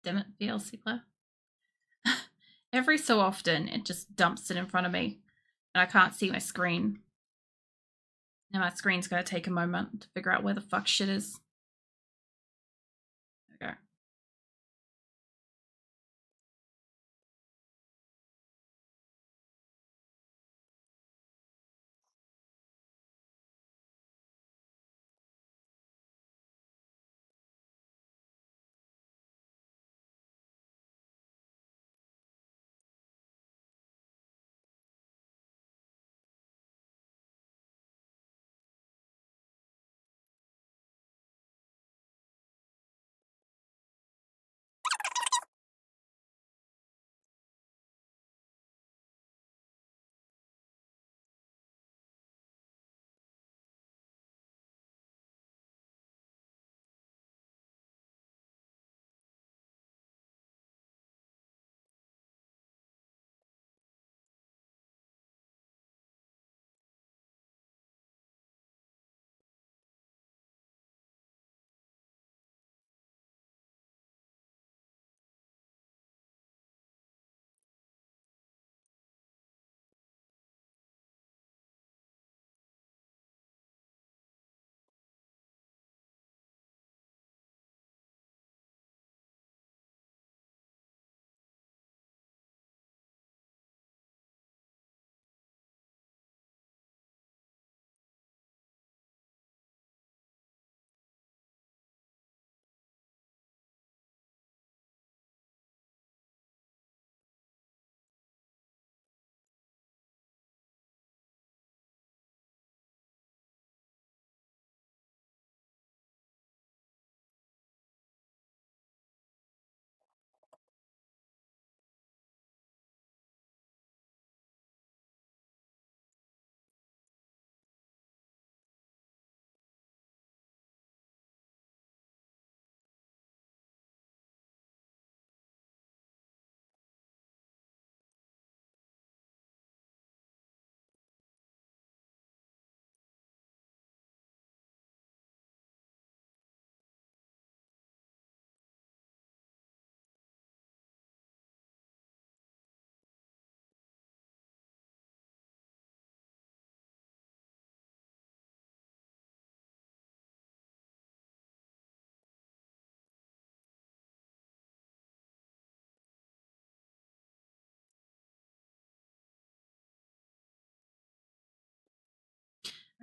Damn it, VLC player. Every so often, it just dumps it in front of me, and I can't see my screen. And my screen's going to take a moment to figure out where the fuck shit is. There we go.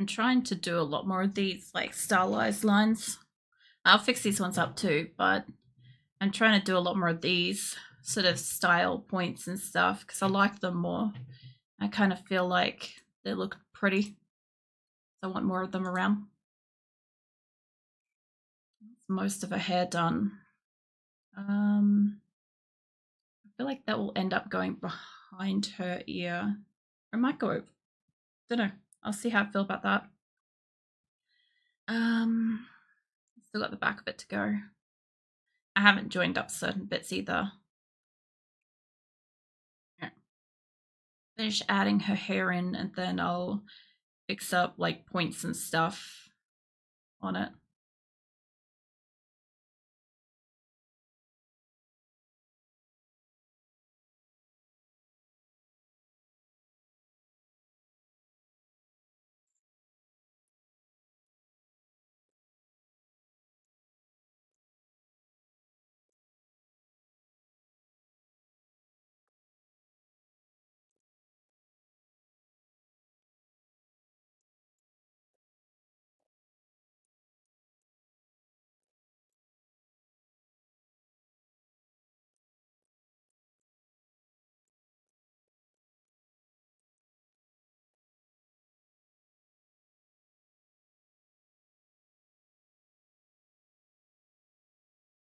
I'm trying to do a lot more of these like stylized lines. I'll fix these ones up too, but I'm trying to do a lot more of these sort of style points and stuff because I like them more. I kind of feel like they look pretty. So I want more of them around. Most of her hair done. I feel like that will end up going behind her ear. Or it might go, don't know. I'll see how I feel about that. Still got the back of it to go. I haven't joined up certain bits either. Yeah. Finish adding her hair in and then I'll fix up like points and stuff on it.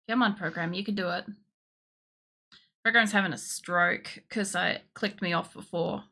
Come on, program, you can do it. Program's having a stroke because I clicked me off before.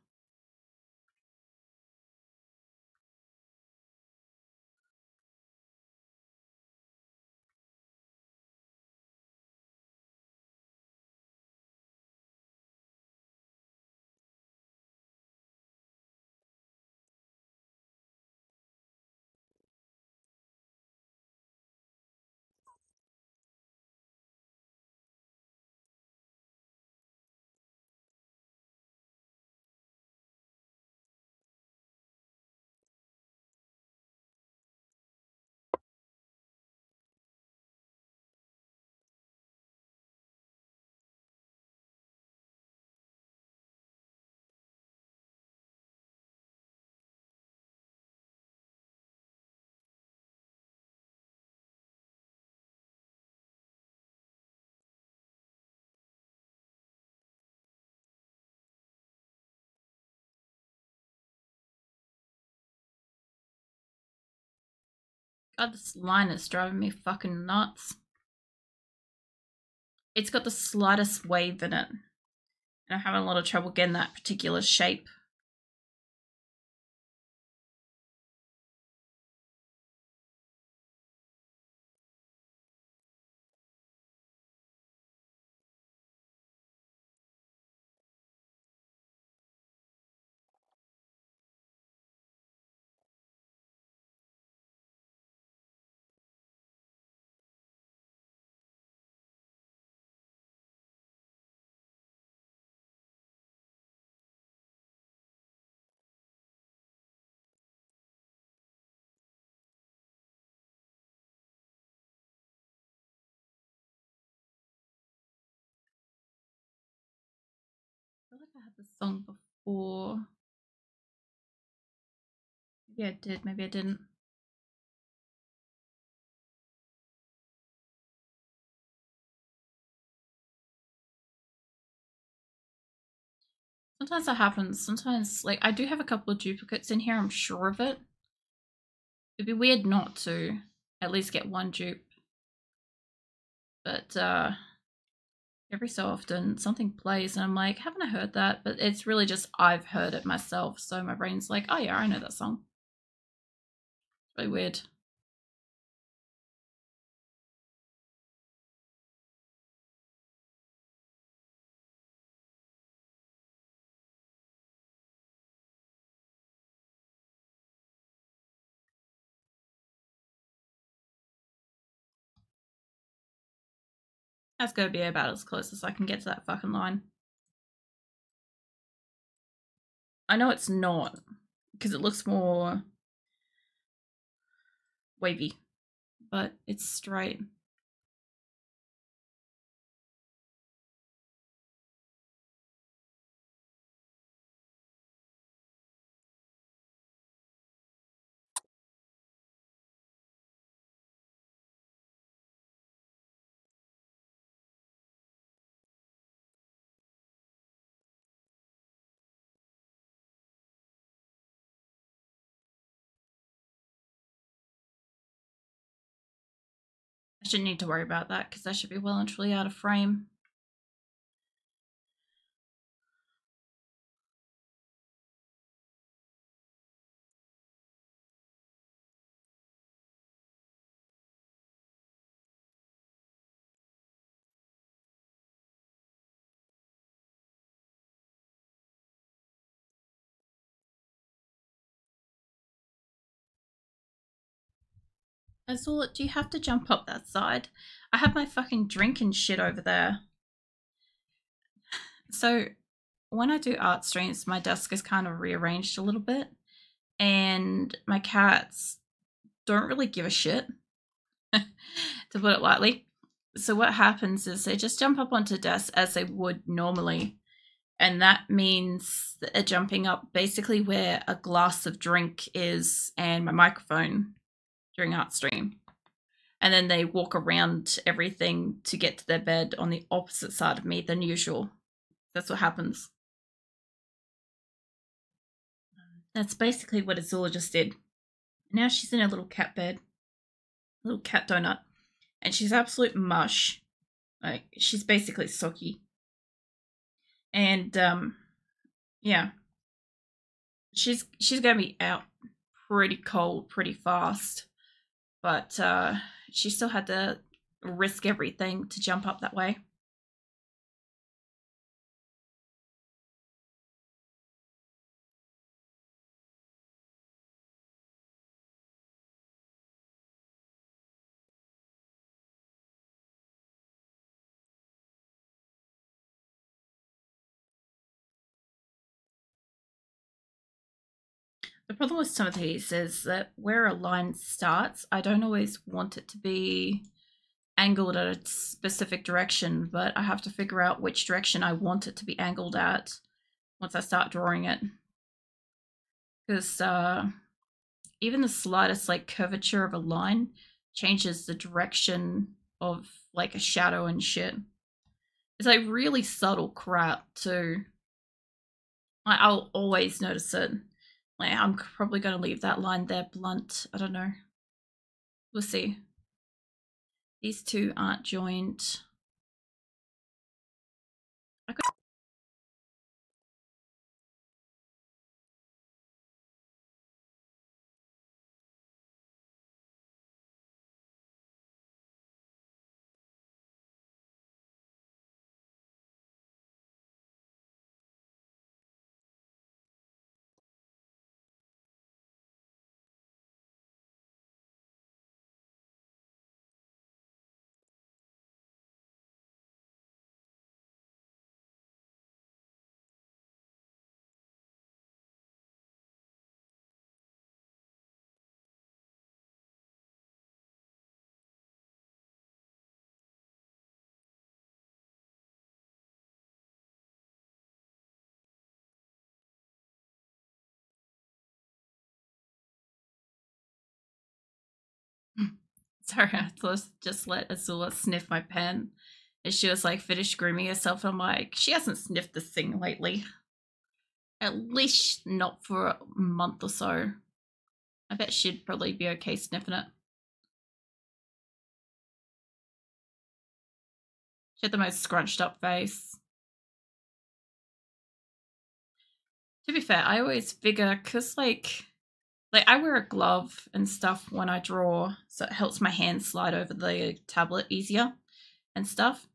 God, this line is driving me fucking nuts. It's got the slightest wave in it. And I'm having a lot of trouble getting that particular shape. I feel like I had this song before. Maybe I did, maybe I didn't. Sometimes that happens. Sometimes, like, I do have a couple of duplicates in here, I'm sure of it. It'd be weird not to at least get one dupe. But every so often something plays and I'm like, haven't I heard that? But it's really just I've heard it myself. So my brain's like, oh yeah, I know that song. It's really weird. That's gonna be about as close as I can get to that fucking line. I know it's not, because it looks more wavy, but it's straight. I shouldn't need to worry about that because I should be well and truly out of frame. Azul, do you have to jump up that side? I have my fucking drink and shit over there. So when I do art streams, my desk is kind of rearranged a little bit, and my cats don't really give a shit, to put it lightly. So what happens is they just jump up onto desks as they would normally, and that means that they're jumping up basically where a glass of drink is and my microphone during art stream. And then they walk around everything to get to their bed on the opposite side of me than usual. That's what happens. That's basically what Azula just did. Now she's in a little cat bed, little cat donut, and she's absolute mush. Like, she's basically soggy. And yeah, she's gonna be out pretty cold pretty fast, but she still had to risk everything to jump up that way. The problem with some of these is that where a line starts, I don't always want it to be angled at a specific direction, but I have to figure out which direction I want it to be angled at once I start drawing it. Because even the slightest like curvature of a line changes the direction of like a shadow and shit. It's like really subtle crap too. Like, I'll always notice it. Like, I'm probably gonna leave that line there blunt. I don't know. We'll see. These two aren't joined. Sorry, I just let Azula sniff my pen. And she was like, finished grooming herself. I'm like, she hasn't sniffed this thing lately. At least not for a month or so. I bet she'd probably be okay sniffing it. She had the most scrunched up face. To be fair, I always figure, because like I wear a glove and stuff when I draw, so it helps my hand slide over the tablet easier and stuff.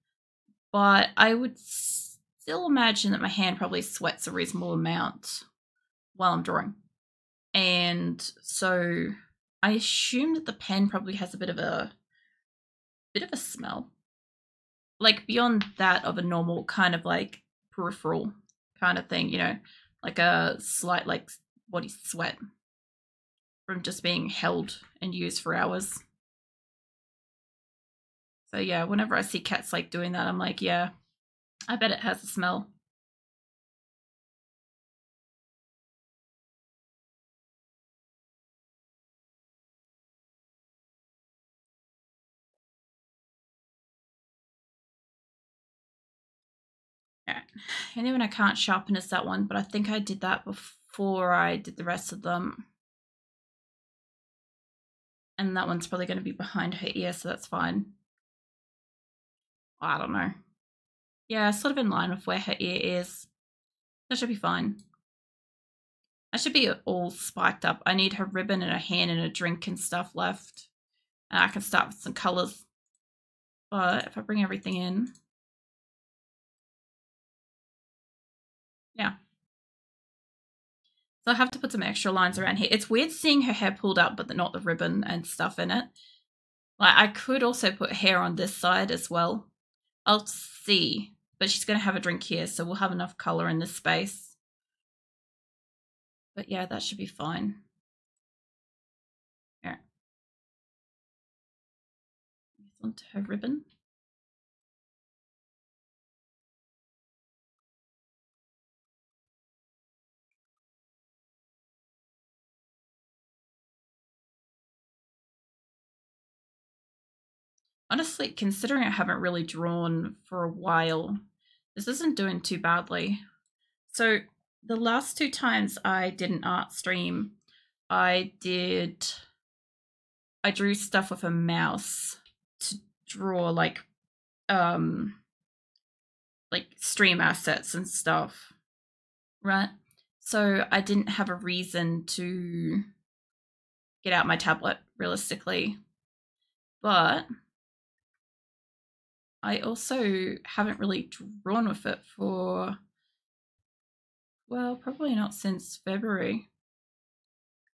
But I would still imagine that my hand probably sweats a reasonable amount while I'm drawing. And so I assume that the pen probably has a bit of a smell. Like beyond that of a normal kind of like peripheral kind of thing, you know, like a slight like body sweat from just being held and used for hours. So yeah, whenever I see cats like doing that, I'm like, yeah, I bet it has a smell. Alright. And then when I can't sharpen is that one, but I think I did that before I did the rest of them. And that one's probably going to be behind her ear, so that's fine. I don't know. Yeah, sort of in line with where her ear is. That should be fine. I should be all spiked up. I need her ribbon and her hand and a drink and stuff left. And I can start with some colours. But if I bring everything in... Yeah. So I have to put some extra lines around here. It's weird seeing her hair pulled up, but not the ribbon and stuff in it. Like, I could also put hair on this side as well. I'll see. But she's going to have a drink here, so we'll have enough colour in this space. But yeah, that should be fine. Here. Onto her ribbon. Honestly, considering I haven't really drawn for a while, this isn't doing too badly. So the last two times I did an art stream, I drew stuff with a mouse to draw like stream assets and stuff, right? So I didn't have a reason to get out my tablet realistically, but I also haven't really drawn with it for, well, probably not since February.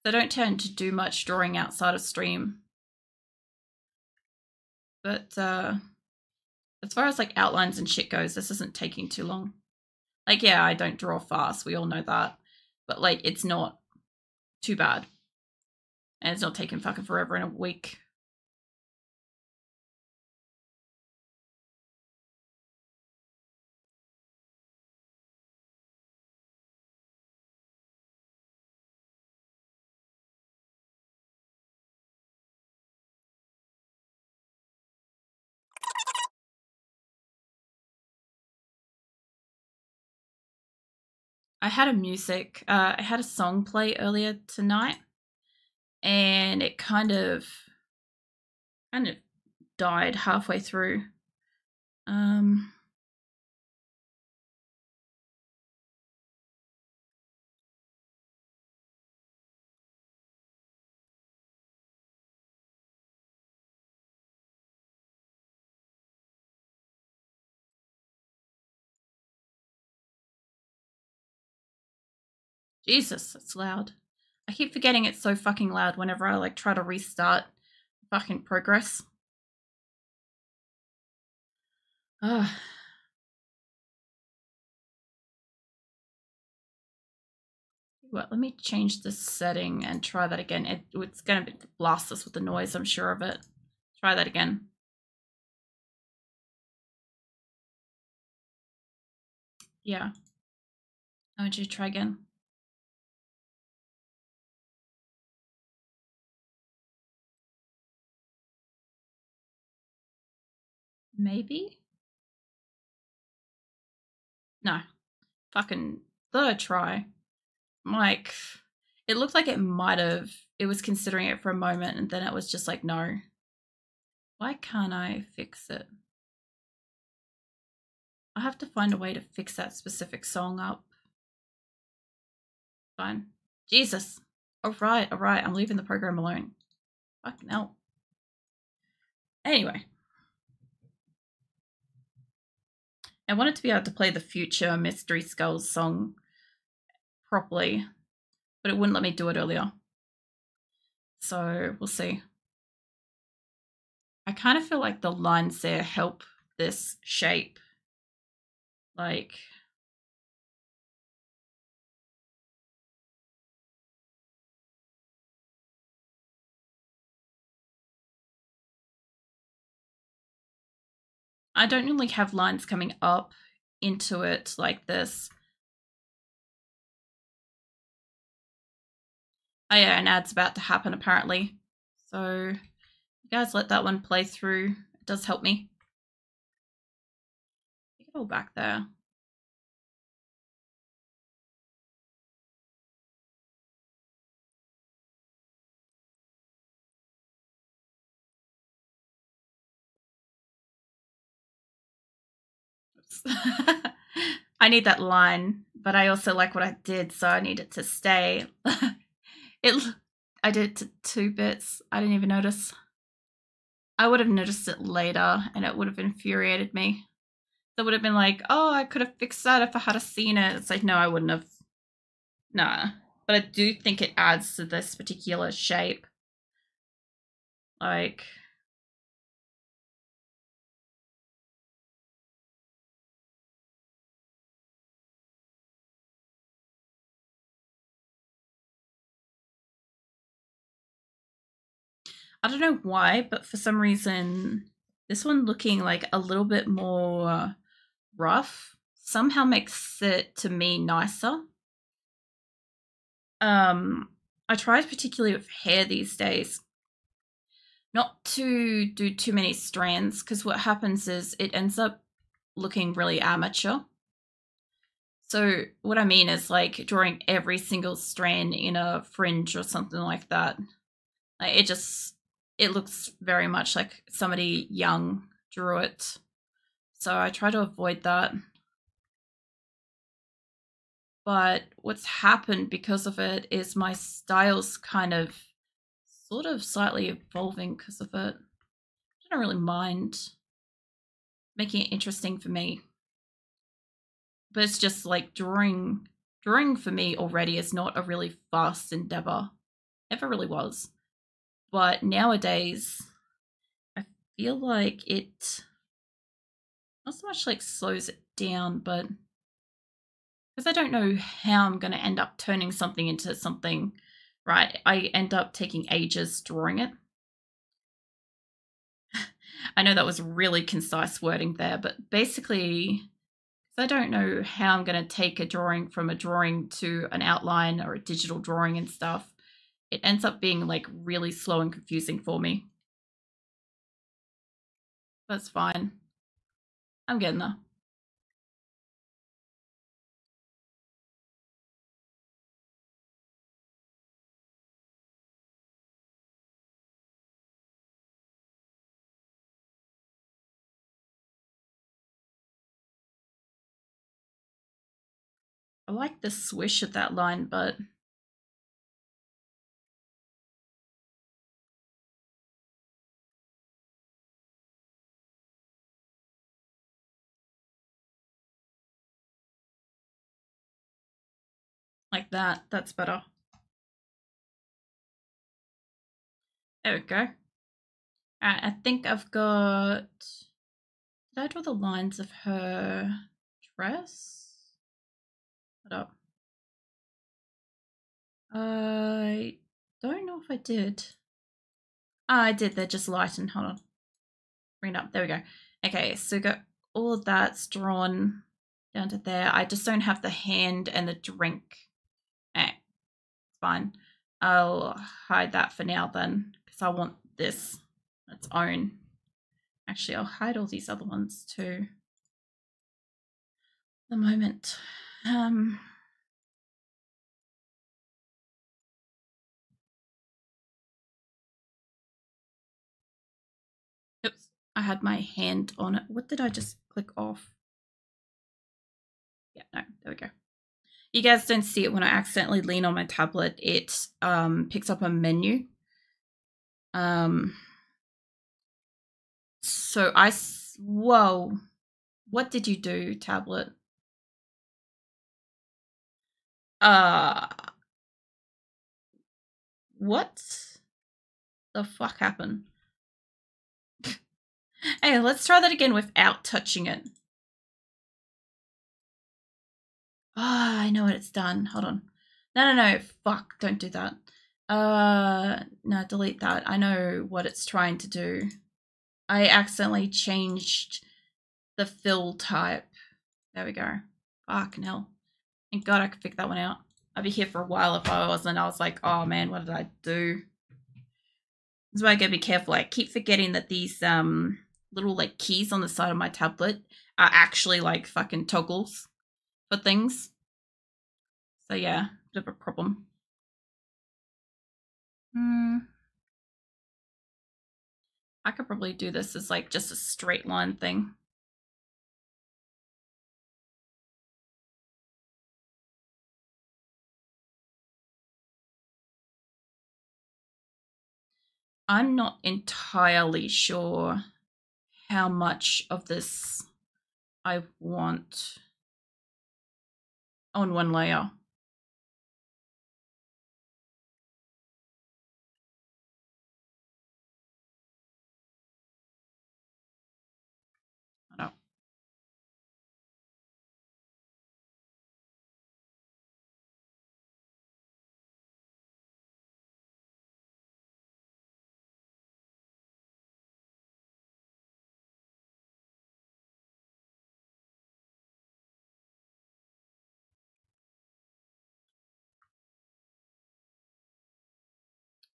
I don't tend to do much drawing outside of stream. But as far as like outlines and shit goes, this isn't taking too long. Like, yeah, I don't draw fast. We all know that. But like, it's not too bad. And it's not taking fucking forever in a week. I had I had a song play earlier tonight, and it kind of kind of died halfway through. Jesus, that's loud. I keep forgetting it's so fucking loud whenever I like try to restart fucking progress. Ugh. Well, let me change this setting and try that again. It's going to blast us with the noise, I'm sure of it. Try that again. Yeah. I want you to try again. Maybe? No. Fucking third try. Like, it looked like it might have. It was considering it for a moment and then it was just like, no. Why can't I fix it? I have to find a way to fix that specific song up. Fine. Jesus. Alright, I'm leaving the program alone. Fucking hell. Anyway. I wanted to be able to play the future Mystery Skulls song properly, but it wouldn't let me do it earlier. So we'll see. I kind of feel like the lines there help this shape. Like, I don't really have lines coming up into it like this. Oh yeah, an ad's about to happen apparently. So you guys let that one play through. It does help me. Get it all back there. I need that line, but I also like what I did, so I need it to stay. I did it to 2 bits. I didn't even notice. I would have noticed it later, and it would have infuriated me. That would have been like, oh, I could have fixed that if I had seen it. It's like, no, I wouldn't have. Nah. But I do think it adds to this particular shape. Like, I don't know why, but for some reason, this one looking like a little bit more rough somehow makes it to me nicer. I try particularly with hair these days not to do too many strands because what happens is it ends up looking really amateur. So what I mean is like drawing every single strand in a fringe or something like that. Like it looks very much like somebody young drew it. So I try to avoid that. But what's happened because of it is my style's kind of sort of slightly evolving because of it. I don't really mind making it interesting for me. But it's just like drawing for me already is not a really fast endeavor. Never really was. But nowadays I feel like it not so much like slows it down, but because I don't know how I'm going to end up turning something into something, right? I end up taking ages drawing it. I know that was really concise wording there, but basically, I don't know how I'm going to take a drawing from a drawing to an outline or a digital drawing and stuff. It ends up being like really slow and confusing for me. That's fine. I'm getting there. like the swish of that line, but like that, that's better. There we go. Alright, I think I've got... Did I draw the lines of her dress? Hold up. I don't know if I did. Oh, I did. They're just lightened. Hold on. Bring it up. There we go. Okay, so we got all of that's drawn down to there. I just don't have the hand and the drink. Fine. I'll hide that for now then, because I want this on its own. Actually, I'll hide all these other ones too. The moment. Oops, I had my hand on it. What did I just click off? Yeah, no, there we go. You guys don't see it when I accidentally lean on my tablet. It picks up a menu. So whoa, what did you do, tablet? What the fuck happened? Hey, let's try that again without touching it. Ah, I know what it's done. Hold on. No. Fuck, don't do that. No, delete that. I know what it's trying to do. I accidentally changed the fill type. There we go. Fucking hell. Thank God I could figure that one out. I'd be here for a while if I wasn't. I was like, oh man, what did I do? That's why I gotta be careful. I keep forgetting that these little like keys on the side of my tablet are actually like fucking toggles for things. So yeah, bit of a problem. I could probably do this as like just a straight line thing. I'm not entirely sure how much of this I want on one layer. I don't.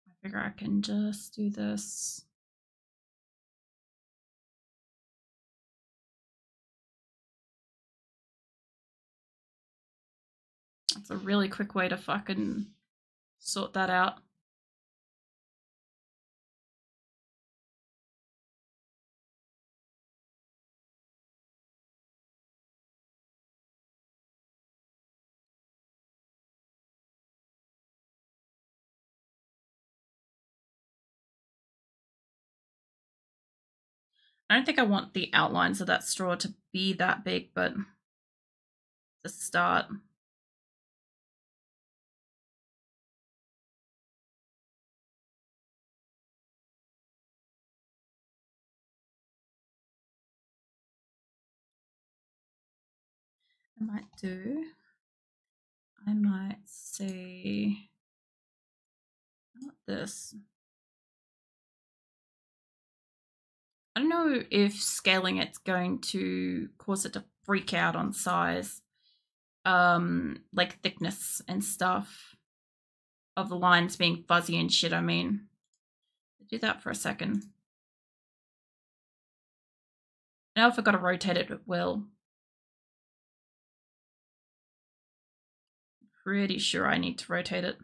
I figure I can just do this. That's a really quick way to fucking sort that out. I don't think I want the outlines of that straw to be that big, but to start. I might say, not this. I don't know if scaling it's going to cause it to freak out on size, like thickness and stuff of the lines being fuzzy and shit. I mean, do that for a second. Now if I've got to rotate it, it will. Pretty sure I need to rotate it.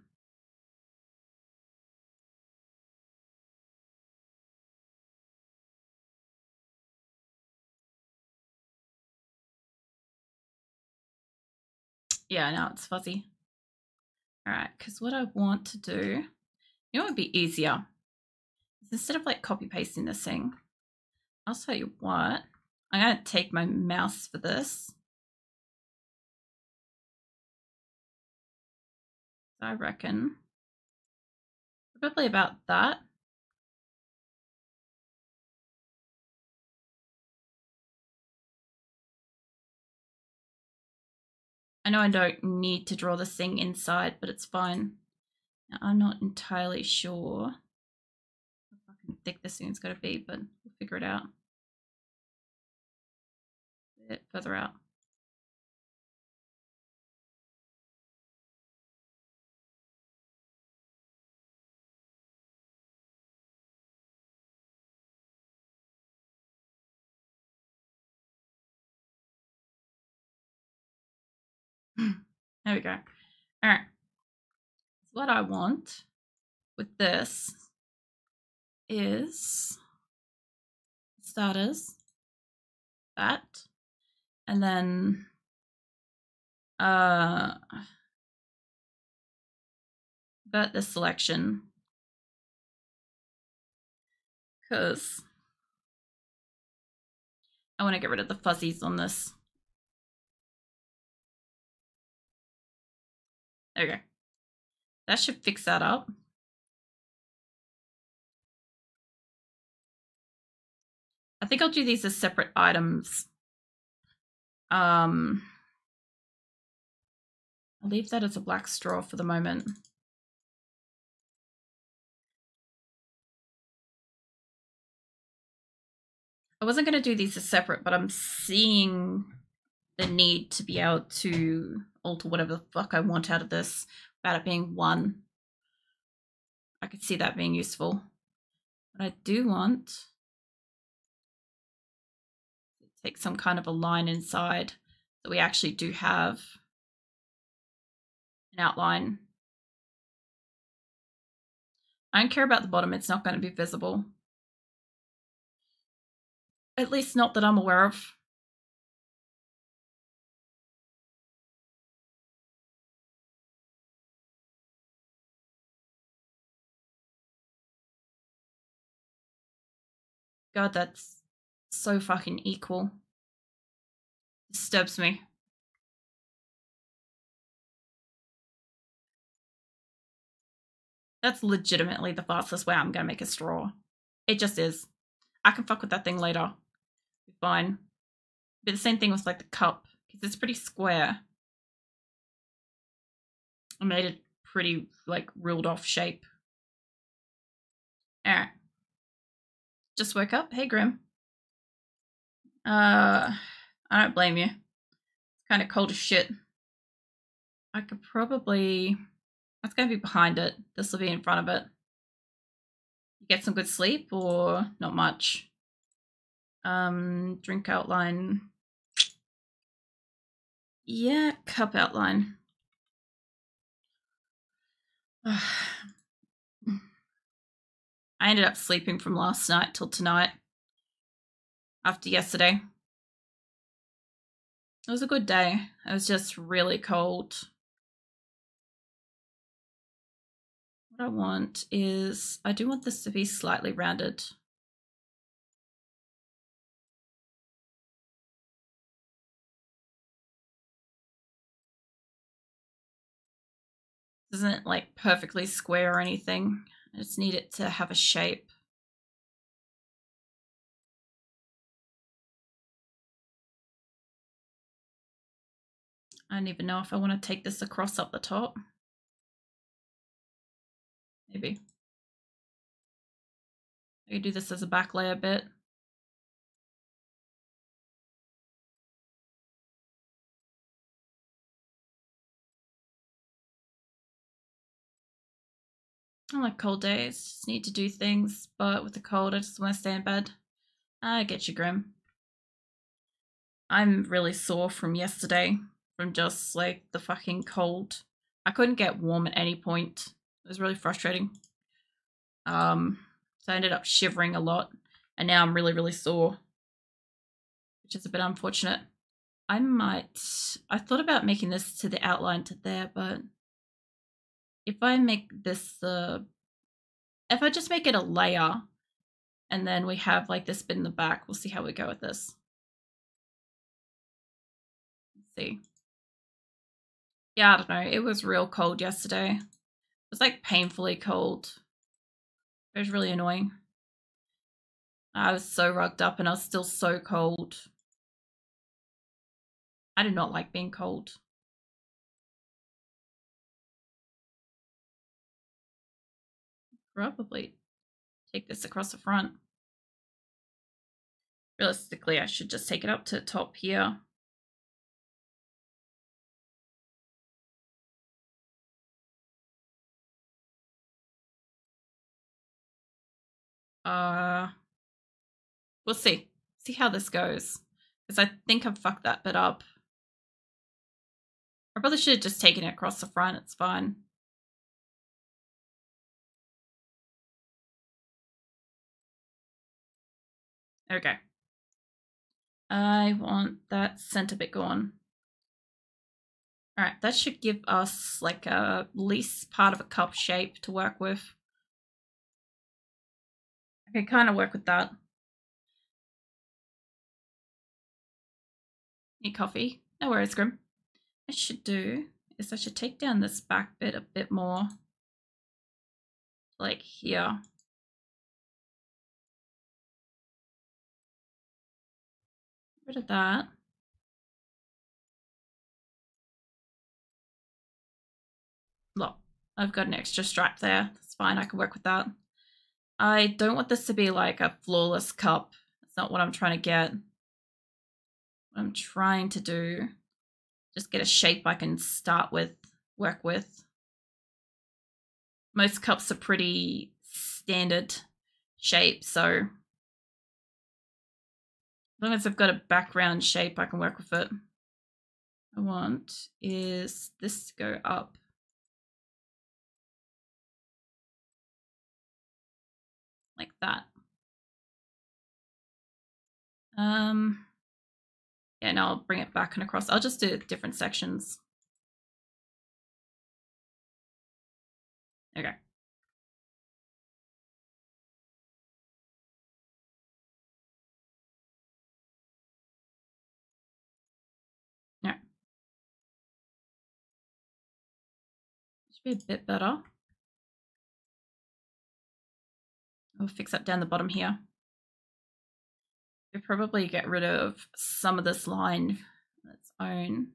Yeah, now it's fuzzy. All right, because what I want to do, you know what would be easier? Is instead of like copy pasting this thing, I'll tell you what, I'm going to take my mouse for this. I reckon probably about that. I know I don't need to draw this thing inside, but it's fine. Now, I'm not entirely sure how fucking thick this thing's got to be, but we'll figure it out. A bit further out. There we go. All right. So what I want with this is starters, that, and then invert this selection because I want to get rid of the fuzzies on this. There we go. That should fix that up. I think I'll do these as separate items. I'll leave that as a black straw for the moment. I wasn't going to do these as separate, but I'm seeing the need to be able to alter whatever the fuck I want out of this without it being one. I could see that being useful. But I do want to take some kind of a line inside so we actually do have an outline. I don't care about the bottom, it's not going to be visible. At least not that I'm aware of. God, that's so fucking equal. Disturbs me. That's legitimately the fastest way I'm going to make a straw. It just is. I can fuck with that thing later. Be fine. But the same thing with like the cup, because it's pretty square. I made it pretty like ruled off shape. Alright. Just woke up. Hey, Grim. I don't blame you. It's kind of cold as shit. I could probably... That's going to be behind it. This will be in front of it. You get some good sleep or not much? Drink outline. Yeah, cup outline. I ended up sleeping from last night till tonight. After yesterday. It was a good day. It was just really cold. What I want is, I do want this to be slightly rounded. This isn't like perfectly square or anything. I just need it to have a shape. I don't even know if I want to take this across up the top. Maybe. I could do this as a back layer bit. I like cold days, just need to do things, but with the cold I just want to stay in bed. I get you, Grim. I'm really sore from yesterday, from just like the fucking cold. I couldn't get warm at any point. It was really frustrating. So I ended up shivering a lot, and now I'm really, really sore, which is a bit unfortunate. I thought about making this to the outline to there, but if I make this if I just make it a layer and then we have like this bit in the back, we'll see how we go with this. Let's see. Yeah, I don't know. It was real cold yesterday. It was like painfully cold. It was really annoying. I was so rugged up and I was still so cold. I do not like being cold. Probably take this across the front. Realistically, I should just take it up to the top here. We'll see. See how this goes. Because I think I've fucked that bit up. I probably should have just taken it across the front. It's fine. Okay. I want that center bit gone. Alright, that should give us like a least part of a cup shape to work with. I can kind of work with that. Need coffee? No worries, Grim. What I should do is I should take down this back bit a bit more. Like here. Get rid of that. Look, I've got an extra stripe there. That's fine, I can work with that. I don't want this to be like a flawless cup. That's not what I'm trying to get. What I'm trying to do, just get a shape I can start with, work with. Most cups are pretty standard shape, so as long as I've got a background shape, I can work with it. What I want is this to go up. Like that. Yeah, now I'll bring it back and across. I'll just do different sections. Okay. Yeah. Should be a bit better. I'll fix that down the bottom here. We'll probably get rid of some of this line on its own.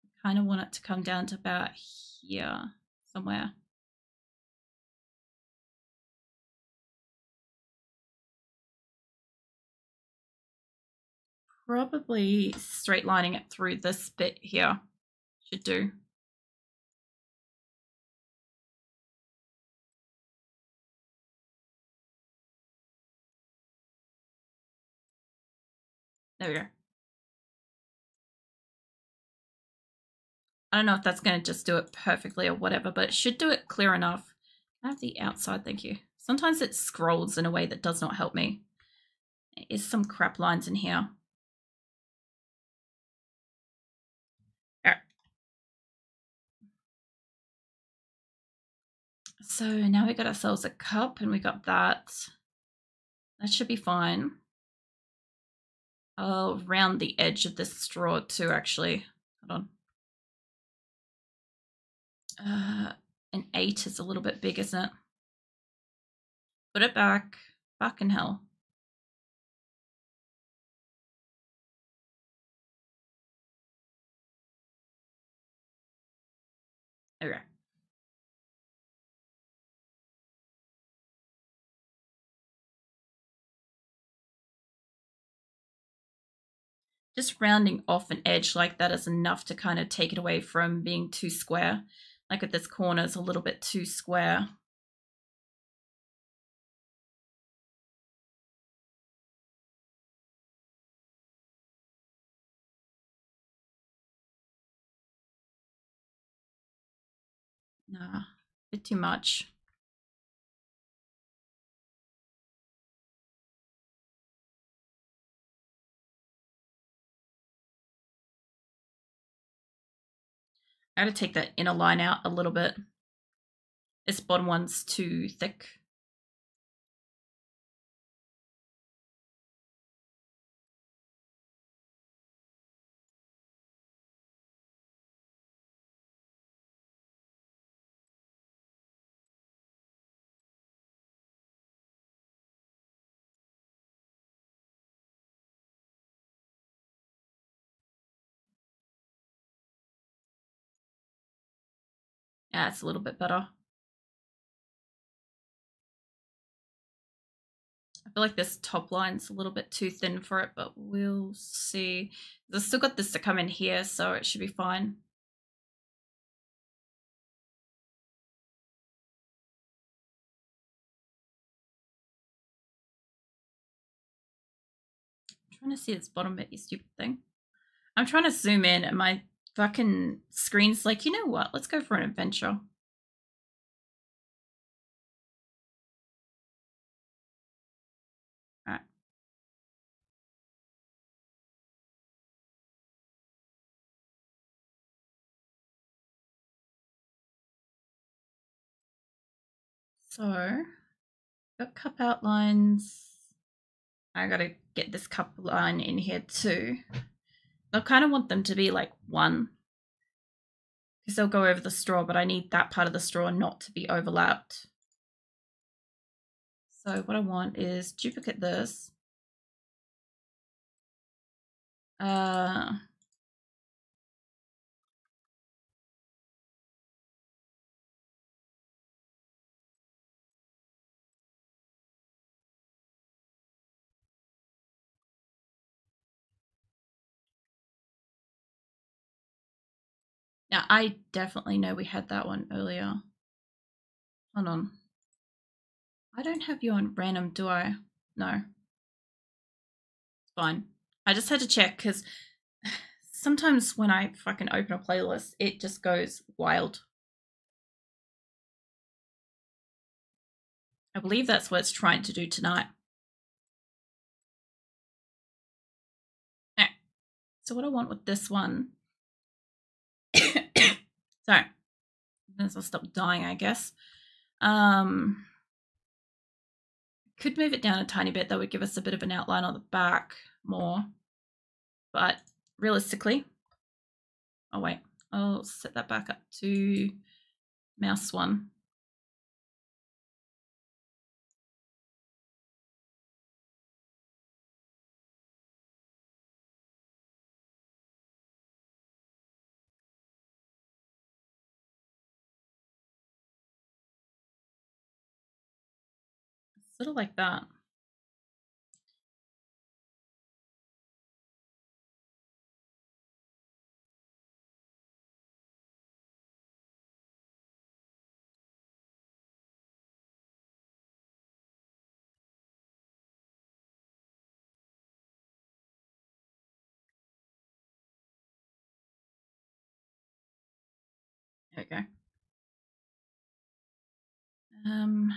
I kind of want it to come down to about here somewhere. Probably straight lining it through this bit here should do. There we go. I don't know if that's going to just do it perfectly or whatever, but it should do it clear enough. I have the outside, thank you. Sometimes it scrolls in a way that does not help me. There is some crap lines in here. All right. So now we got ourselves a cup and we got that. That should be fine. I'll round the edge of this straw too, actually. Hold on. An 8 is a little bit big, isn't it? Put it back. Fucking hell. Okay. Just rounding off an edge like that is enough to kind of take it away from being too square. Like at this corner, it's a little bit too square. Nah, a bit too much. I gotta take that inner line out a little bit. This bottom one's too thick. Yeah, it's a little bit better. I feel like this top line's a little bit too thin for it, but we'll see. I've still got this to come in here, so it should be fine. I'm trying to see its bottom bit, you stupid thing. I'm trying to zoom in and my fucking screen's like, you know what? Let's go for an adventure. All right. So, got cup outlines. I gotta get this cup line in here too. I kind of want them to be like one because they'll go over the straw, but I need that part of the straw not to be overlapped. So what I want is duplicate this. Now, I definitely know we had that one earlier. Hold on. I don't have you on random, do I? No. It's fine. I just had to check because sometimes when I fucking open a playlist, it just goes wild. I believe that's what it's trying to do tonight. Alright. So what I want with this one... Sorry. I'll stop dying, I guess. Could move it down a tiny bit. That would give us a bit of an outline on the back more. But realistically... Oh, wait. I'll set that back up to mouse one. Sort of like that. There we go.